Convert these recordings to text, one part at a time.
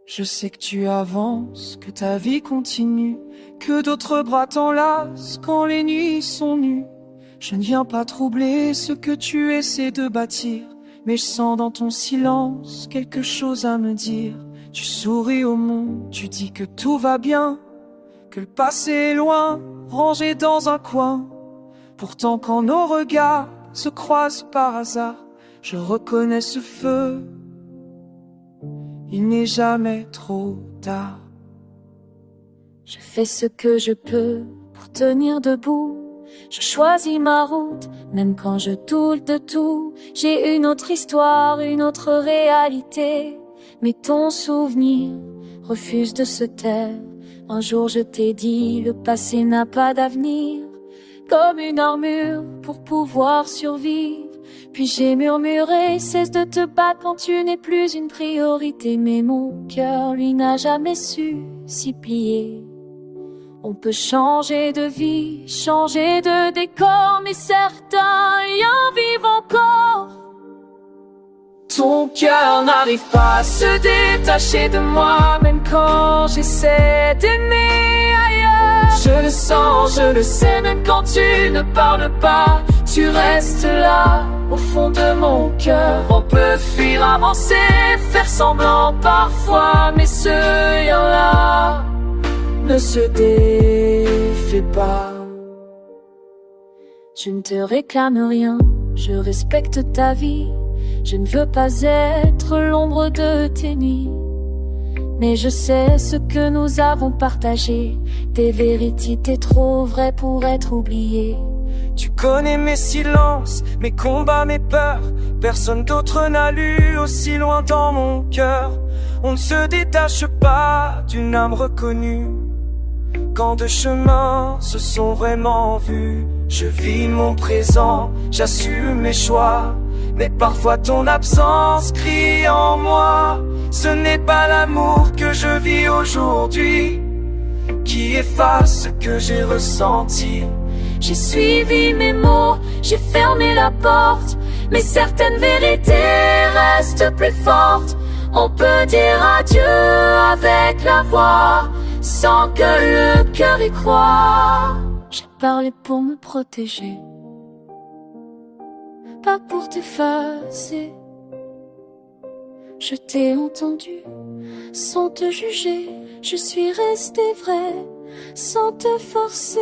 Je sais que tu avances, que ta vie continue, que d'autres bras t'enlacent quand les nuits sont nues. Je ne viens pas troubler ce que tu essaies de bâtir, mais je sens dans ton silence quelque chose à me dire. Tu souris au monde, tu dis que tout va bien, que le passé est loin, rangé dans un coin. Pourtant quand nos regards se croisent par hasard, je reconnais ce feu. Il n'est jamais trop tard. Je fais ce que je peux pour tenir debout. Je choisis ma route, même quand je doute de tout. J'ai une autre histoire, une autre réalité. Mais ton souvenir refuse de se taire. Un jour je t'ai dit, le passé n'a pas d'avenir. Comme une armure pour pouvoir survivre. Puis j'ai murmuré, cesse de te battre quand tu n'es plus une priorité. Mais mon cœur, lui, n'a jamais su s'y plier. On peut changer de vie, changer de décor, mais certains y en vivent encore. Ton cœur n'arrive pas à se détacher de moi, même quand j'essaie d'aimer ailleurs. Je le sens, je le sais, même quand tu ne parles pas, tu restes là, au fond de mon cœur. On peut fuir, avancer, faire semblant parfois, mais ce lien-là ne se défait pas. Je ne te réclame rien, je respecte ta vie. Je ne veux pas être l'ombre de tes nuits, mais je sais ce que nous avons partagé. Tes vérités, t'es trop vraies pour être oubliées. Tu connais mes silences, mes combats, mes peurs. Personne d'autre n'a lu aussi loin dans mon cœur. On ne se détache pas d'une âme reconnue quand deux chemins se sont vraiment vus. Je vis mon présent, j'assume mes choix, mais parfois ton absence crie en moi. Ce n'est pas l'amour que je vis aujourd'hui qui efface ce que j'ai ressenti. J'ai suivi mes mots, j'ai fermé la porte, mais certaines vérités restent plus fortes. On peut dire adieu avec la voix, sans que le cœur y croie. J'ai parlé pour me protéger, pas pour t'effacer. Je t'ai entendu, sans te juger. Je suis restée vraie, sans te forcer.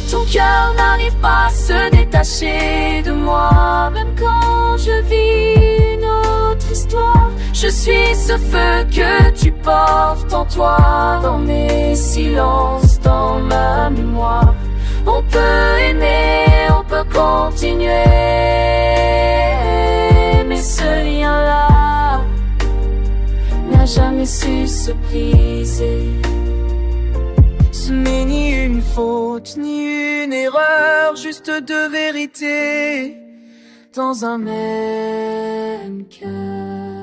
Ton cœur n'arrive pas à se détacher de moi, même quand je vis une autre histoire. Je suis ce feu que tu portes en toi, dans mes silences, dans ma mémoire. On peut aimer, on peut continuer, mais ce lien-là n'a jamais su se briser. Ce n'est ni une faute, ni une erreur, juste deux vérités dans un même cœur.